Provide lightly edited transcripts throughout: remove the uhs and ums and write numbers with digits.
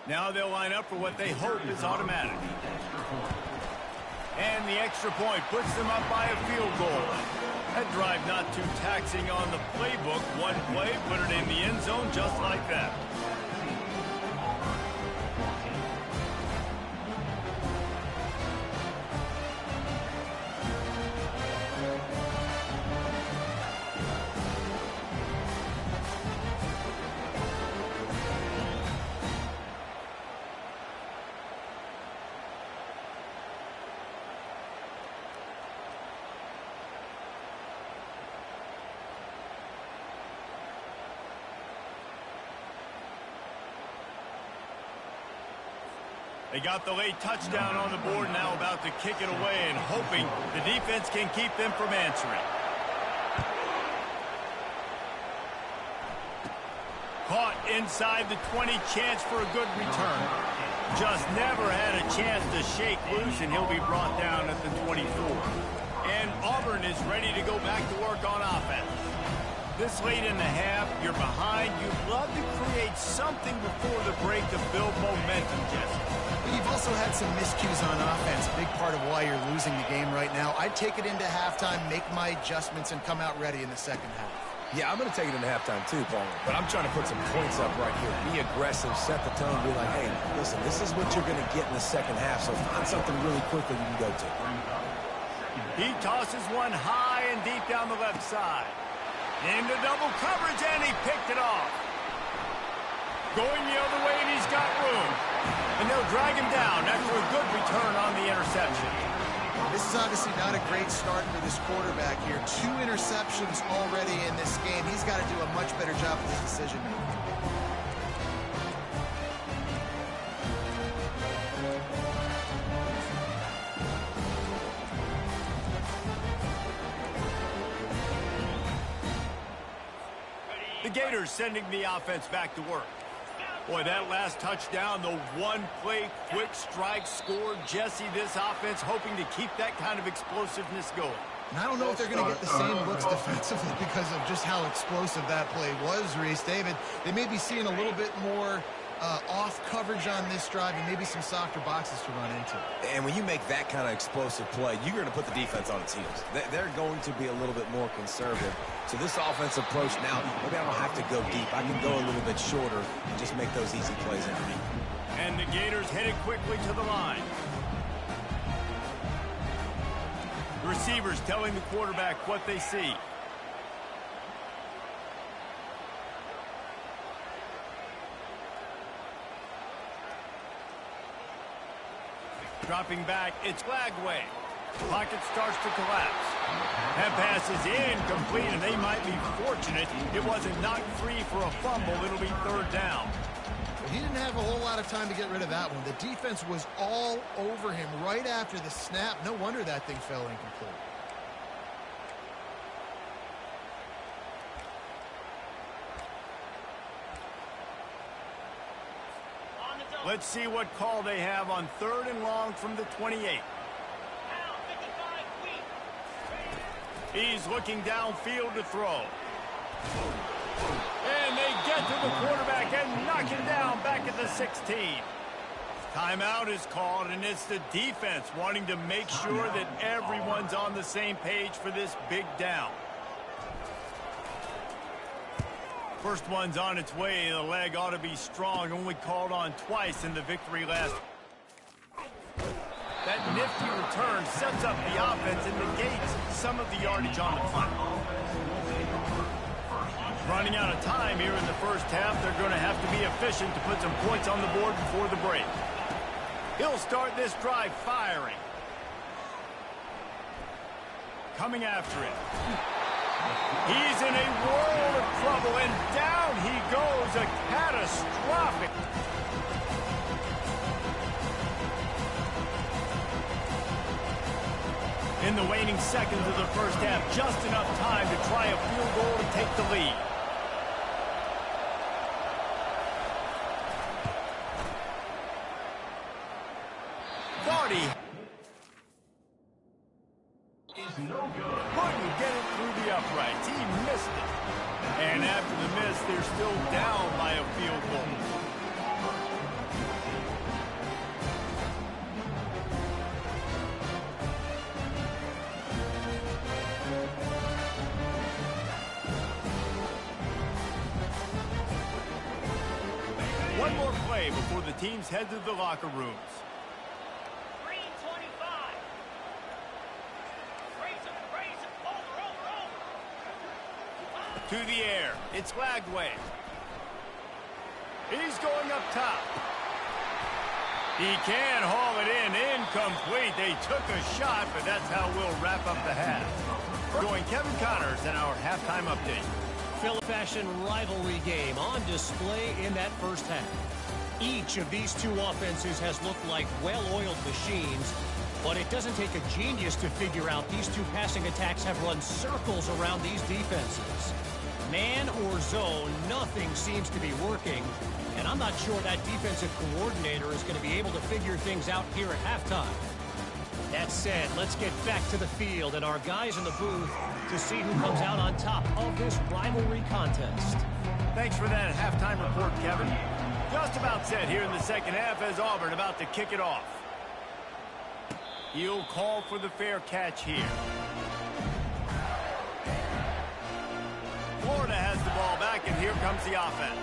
Now they'll line up for what they hope is automatic. And the extra point puts them up by a field goal. That drive not too taxing on the playbook. One play, put it in the end zone just like that. They got the late touchdown on the board, now about to kick it away and hoping the defense can keep them from answering. Caught inside the 20, chance for a good return. Just never had a chance to shake loose, and he'll be brought down at the 24. And Auburn is ready to go back to work on offense. This late in the half, you're behind. You'd love to create something before the break to build momentum, Jesse. You've also had some miscues on offense, a big part of why you're losing the game right now. I'd take it into halftime, make my adjustments, and come out ready in the second half. Yeah, I'm going to take it into halftime too, Paul. But I'm trying to put some points up right here. Be aggressive, set the tone, be like, hey, listen, this is what you're going to get in the second half, so find something really quickly you can go to. He tosses one high and deep down the left side. Into double coverage, and he picked it off. Going the other way, and he's got room. And they'll drag him down after a good return on the interception. This is obviously not a great start for this quarterback here. 2 interceptions already in this game. He's got to do a much better job with his decision-making. The Gators sending the offense back to work. Boy, that last touchdown, the one-play quick strike scored. Jesse, this offense hoping to keep that kind of explosiveness going. And I don't know if they're going to get the same looks defensively because of just how explosive that play was, Reese. David, they may be seeing a little bit more off coverage on this drive and maybe some softer boxes to run into. And when you make that kind of explosive play, you're going to put the defense on its heels. They're going to be a little bit more conservative. So this offensive approach now, maybe I don't have to go deep. I can go a little bit shorter and just make those easy plays underneath. And the Gators headed quickly to the line. Receivers telling the quarterback what they see. Dropping back, it's Flagway. Pocket starts to collapse. That pass is incomplete, and they might be fortunate it wasn't knocked free for a fumble. It'll be third down. Well, he didn't have a whole lot of time to get rid of that one. The defense was all over him right after the snap. No wonder that thing fell incomplete. Let's see what call they have on 3rd and long from the 28. He's looking downfield to throw. And they get to the quarterback and knock him down back at the 16. Timeout is called, and it's the defense wanting to make sure that everyone's on the same page for this big down. First one's on its way. The leg ought to be strong. Only called on twice in the victory last. That nifty return sets up the offense and negates some of the yardage on the punt. Running out of time here in the first half. They're going to have to be efficient to put some points on the board before the break. He'll start this drive firing. Coming after it. He's in a world of trouble, and down he goes, a catastrophic. In the waning seconds of the first half, just enough time to try a field goal to take the lead. Couldn't get it through the uprights. He missed it. And after the miss, they're still down by a field goal. One more play before the teams head to the locker rooms. Green 25. Raise him, over. To the air. It's Lagway. He's going up top. He can haul it in. Incomplete. They took a shot, but that's how we'll wrap up the half. Join Kevin Connors in our halftime update. Fashion rivalry game on display in that first half. Each of these two offenses has looked like well-oiled machines, but it doesn't take a genius to figure out these two passing attacks have run circles around these defenses. Man or zone, nothing seems to be working, and I'm not sure that defensive coordinator is going to be able to figure things out here at halftime. That said, let's get back to the field and our guys in the booth to see who comes out on top of this rivalry contest. Thanks for that halftime report, Kevin. Just about set here in the second half as Auburn about to kick it off. He'll call for the fair catch here. Florida has the ball back, and here comes the offense.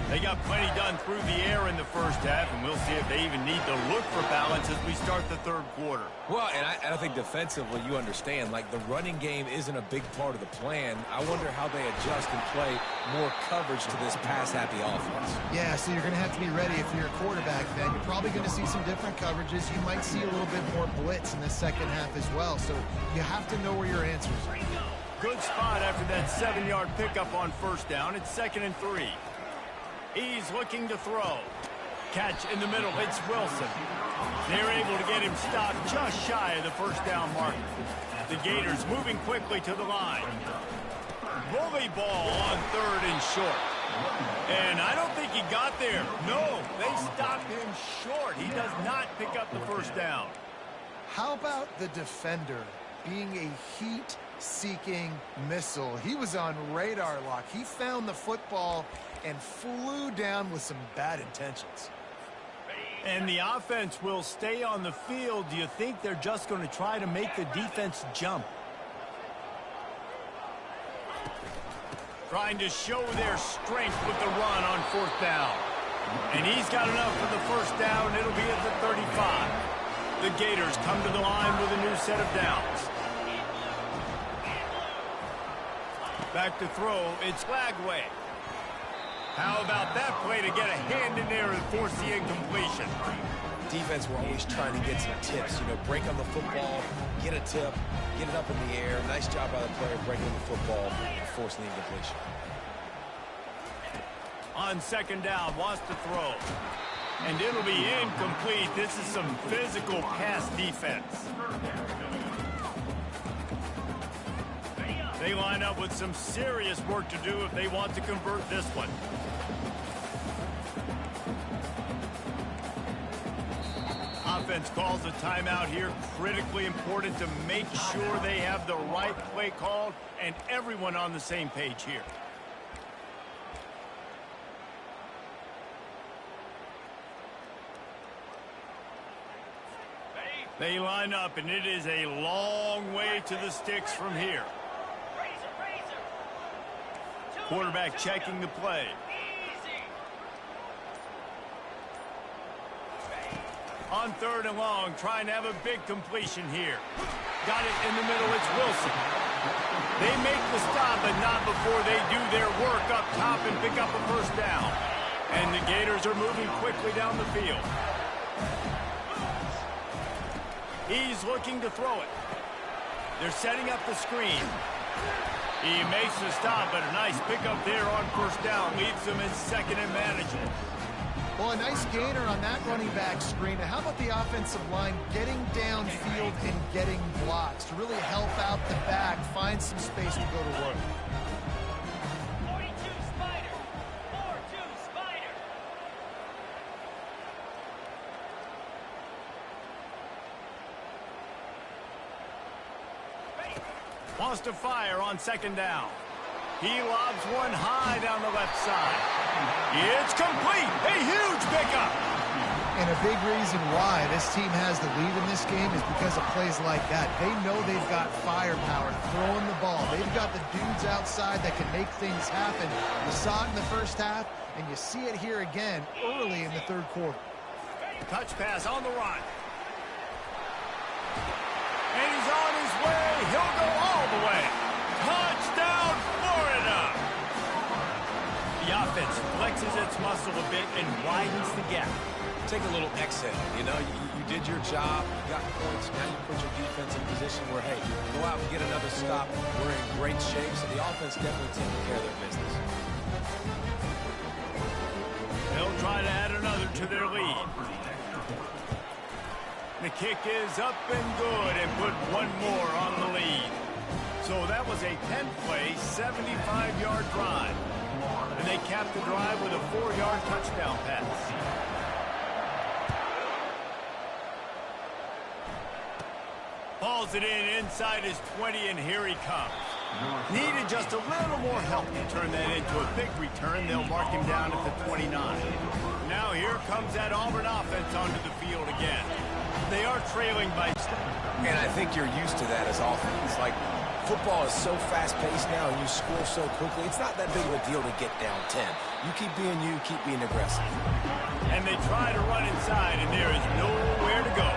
They got plenty done through the air in the first half, and we'll see if they even need to look for balance as we start the third quarter. Well, and I think defensively, you understand, like the running game isn't a big part of the plan. I wonder how they adjust and play more coverage to this pass-happy offense. Yeah, so you're going to have to be ready if you're a quarterback then. You're probably going to see some different coverages. You might see a little bit more blitz in the second half as well, so you have to know where your answers are. Good spot after that 7-yard pickup on first down. It's 2nd and 3. He's looking to throw. Catch in the middle. It's Wilson. They're able to get him stopped just shy of the first down marker. The Gators moving quickly to the line. Bully ball on 3rd and short. And I don't think he got there. No, they stopped him short. He does not pick up the first down. How about the defender being a heat-seeking missile? He was on radar lock. He found the football and flew down with some bad intentions. And the offense will stay on the field. Do you think they're just going to try to make the defense jump? Trying to show their strength with the run on 4th down. And he's got enough for the first down. It'll be at the 35. The Gators come to the line with a new set of downs. Back to throw. It's Lagway. How about that play to get a hand in there and force the incompletion? Defense, we're always trying to get some tips. You know, break on the football, get a tip, get it up in the air. Nice job by the player breaking the football and forcing the incompletion. On 2nd down, wants to throw. And it'll be incomplete. This is some physical pass defense. They line up with some serious work to do if they want to convert this one. Offense calls a timeout here. Critically important to make sure they have the right play called and everyone on the same page here. They line up, and it is a long way to the sticks from here. Quarterback checking the play. On 3rd and long, trying to have a big completion here. Got it in the middle, it's Wilson. They make the stop, but not before they do their work up top and pick up a first down. And the Gators are moving quickly down the field. He's looking to throw it. They're setting up the screen. He makes the stop, but a nice pickup there on first down. Leaves them in 2nd and manageable. Well, a nice gainer on that running back screen. Now, how about the offensive line getting downfield and getting blocks to really help out the back, find some space to go to work? 42 Spider. 4-2 Spider. Wants to fire on 2nd down. He lobs one high down the left side. It's complete. A huge pickup. And a big reason why this team has the lead in this game is because of plays like that. They know they've got firepower throwing the ball. They've got the dudes outside that can make things happen. You saw it in the first half, and you see it here again early in the third quarter. Touch pass on the run. And he's on his way. He'll go all the way. Touchdown, Florida! The offense flexes its muscle a bit and widens the gap. Take a little exhale. You know, you did your job, you got points, now you put your defense in position where, hey, go out and get another stop. We're in great shape, so the offense definitely taking care of their business. They'll try to add another to their lead. The kick is up and good and put one more on the lead. So that was a 10-play, 75-yard drive. And they capped the drive with a 4-yard touchdown pass. Hauls it inside his 20, and here he comes. Needed just a little more help to turn that into a big return. They'll mark him down at the 29. Now here comes that Auburn offense onto the field again. They are trailing by... And I think you're used to that as offense. Like, football is so fast-paced now, and you score so quickly. It's not that big of a deal to get down 10. You keep being aggressive. And they try to run inside, and there is nowhere to go.